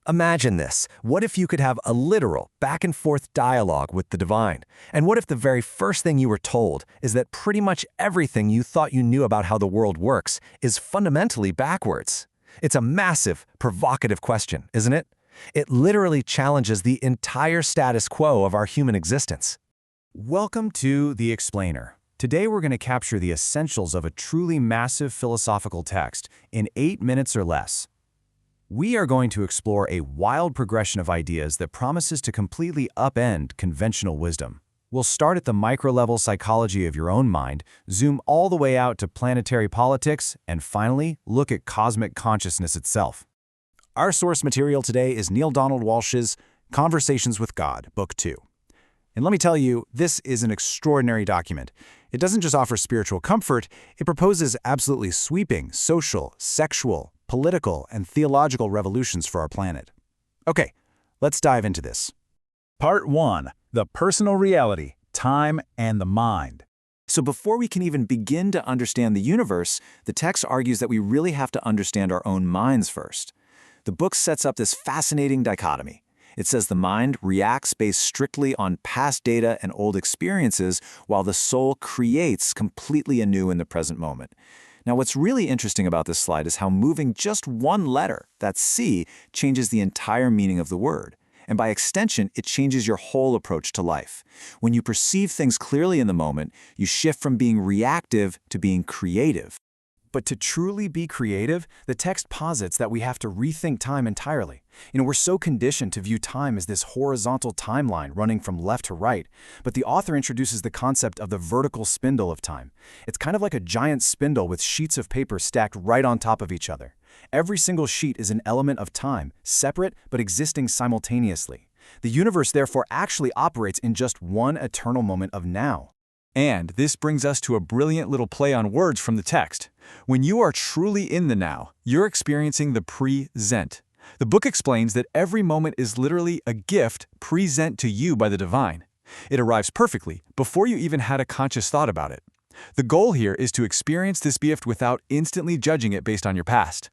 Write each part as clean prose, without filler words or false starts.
Imagine this. What if you could have a literal, back-and-forth dialogue with the divine? And what if the very first thing you were told is that pretty much everything you thought you knew about how the world works is fundamentally backwards? It's a massive, provocative question, isn't it? It literally challenges the entire status quo of our human existence. Welcome to The Explainer. Today we're going to capture the essentials of a truly massive philosophical text in 8 minutes or less. We are going to explore a wild progression of ideas that promises to completely upend conventional wisdom. We'll start at the micro-level psychology of your own mind, zoom all the way out to planetary politics, and finally, look at cosmic consciousness itself. Our source material today is Neale Donald Walsch's Conversations with God, Book 2. And let me tell you, this is an extraordinary document. It doesn't just offer spiritual comfort, it proposes absolutely sweeping social, sexual, political, and theological revolutions for our planet. Okay, let's dive into this. Part 1. The Personal Reality, Time, and the Mind. So before we can even begin to understand the universe, the text argues that we really have to understand our own minds first. The book sets up this fascinating dichotomy. It says the mind reacts based strictly on past data and old experiences, while the soul creates completely anew in the present moment. Now, what's really interesting about this slide is how moving just one letter, that C, changes the entire meaning of the word. And by extension, it changes your whole approach to life. When you perceive things clearly in the moment, you shift from being reactive to being creative. But to truly be creative, the text posits that we have to rethink time entirely. We're so conditioned to view time as this horizontal timeline running from left to right, but the author introduces the concept of the vertical spindle of time. It's kind of like a giant spindle with sheets of paper stacked right on top of each other. Every single sheet is an element of time, separate but existing simultaneously. The universe therefore actually operates in just one eternal moment of now. And this brings us to a brilliant little play on words from the text. When you are truly in the now, you're experiencing the present. The book explains that every moment is literally a gift present to you by the divine. It arrives perfectly before you even had a conscious thought about it. The goal here is to experience this gift without instantly judging it based on your past.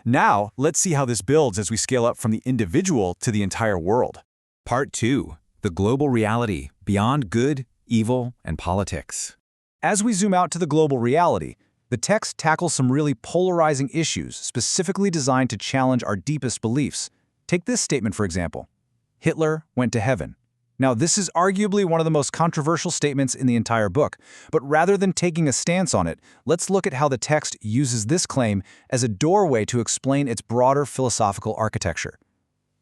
Now, let's see how this builds as we scale up from the individual to the entire world. Part 2. The Global Reality, Beyond Good, Evil, and Politics. As we zoom out to the global reality, the text tackles some really polarizing issues specifically designed to challenge our deepest beliefs. Take this statement, for example. Hitler went to heaven. Now, this is arguably one of the most controversial statements in the entire book, but rather than taking a stance on it, let's look at how the text uses this claim as a doorway to explain its broader philosophical architecture.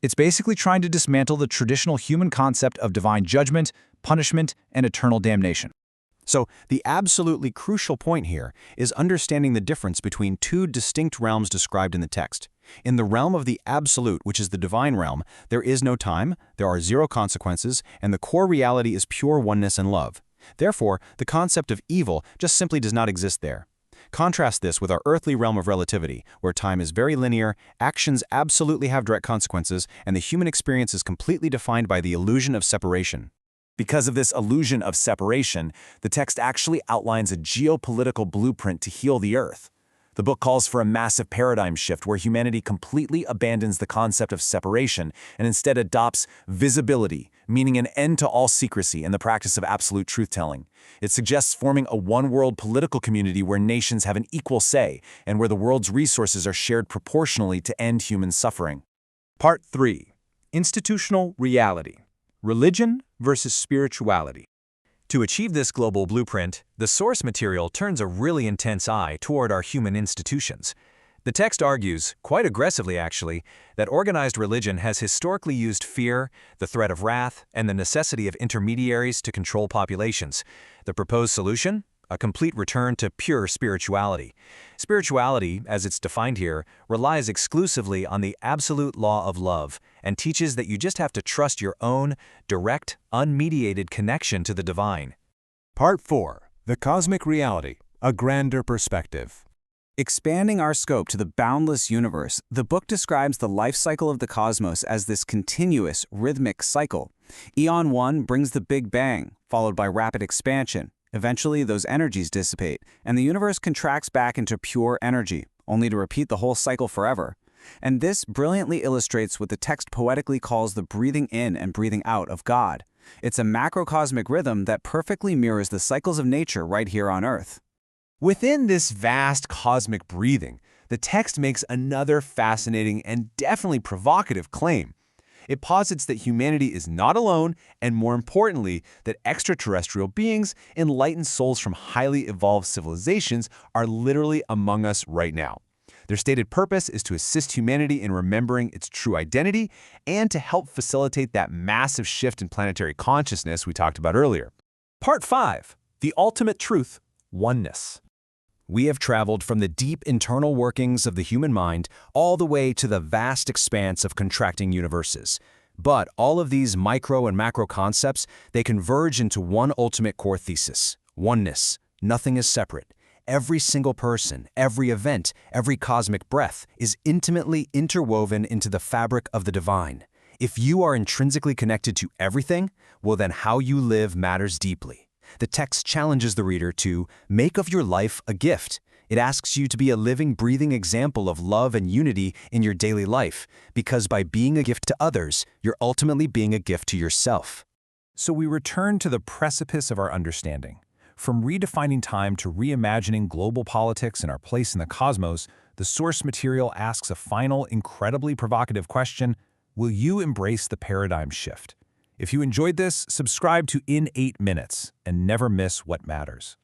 It's basically trying to dismantle the traditional human concept of divine judgment, punishment, and eternal damnation. So, the absolutely crucial point here is understanding the difference between two distinct realms described in the text. In the realm of the absolute, which is the divine realm, there is no time, there are zero consequences, and the core reality is pure oneness and love. Therefore, the concept of evil just simply does not exist there. Contrast this with our earthly realm of relativity, where time is very linear, actions absolutely have direct consequences, and the human experience is completely defined by the illusion of separation. Because of this illusion of separation, the text actually outlines a geopolitical blueprint to heal the earth. The book calls for a massive paradigm shift where humanity completely abandons the concept of separation and instead adopts visibility, meaning an end to all secrecy and the practice of absolute truth-telling. It suggests forming a one-world political community where nations have an equal say and where the world's resources are shared proportionally to end human suffering. Part 3. Institutional Reality. Religion versus Spirituality. To achieve this global blueprint, the source material turns a really intense eye toward our human institutions. The text argues, quite aggressively actually, that organized religion has historically used fear, the threat of wrath, and the necessity of intermediaries to control populations. The proposed solution? A complete return to pure spirituality. Spirituality, as it's defined here, relies exclusively on the absolute law of love and teaches that you just have to trust your own, direct, unmediated connection to the divine. Part 4. The Cosmic Reality, A Grander Perspective. Expanding our scope to the boundless universe, the book describes the life cycle of the cosmos as this continuous, rhythmic cycle. Eon 1 brings the Big Bang, followed by rapid expansion. Eventually, those energies dissipate, and the universe contracts back into pure energy, only to repeat the whole cycle forever. And this brilliantly illustrates what the text poetically calls the breathing in and breathing out of God. It's a macrocosmic rhythm that perfectly mirrors the cycles of nature right here on Earth. Within this vast cosmic breathing, the text makes another fascinating and definitely provocative claim. It posits that humanity is not alone, and more importantly, that extraterrestrial beings, enlightened souls from highly evolved civilizations, are literally among us right now. Their stated purpose is to assist humanity in remembering its true identity and to help facilitate that massive shift in planetary consciousness we talked about earlier. Part 5. The Ultimate Truth, Oneness. We have traveled from the deep internal workings of the human mind all the way to the vast expanse of contracting universes. But all of these micro and macro concepts, they converge into one ultimate core thesis: oneness. Nothing is separate. Every single person, every event, every cosmic breath is intimately interwoven into the fabric of the divine. If you are intrinsically connected to everything, well then how you live matters deeply. The text challenges the reader to make of your life a gift. It asks you to be a living, breathing example of love and unity in your daily life, because by being a gift to others, you're ultimately being a gift to yourself. So we return to the precipice of our understanding. From redefining time to reimagining global politics and our place in the cosmos, the source material asks a final, incredibly provocative question: will you embrace the paradigm shift? If you enjoyed this, subscribe to In 8 Minutes and never miss what matters.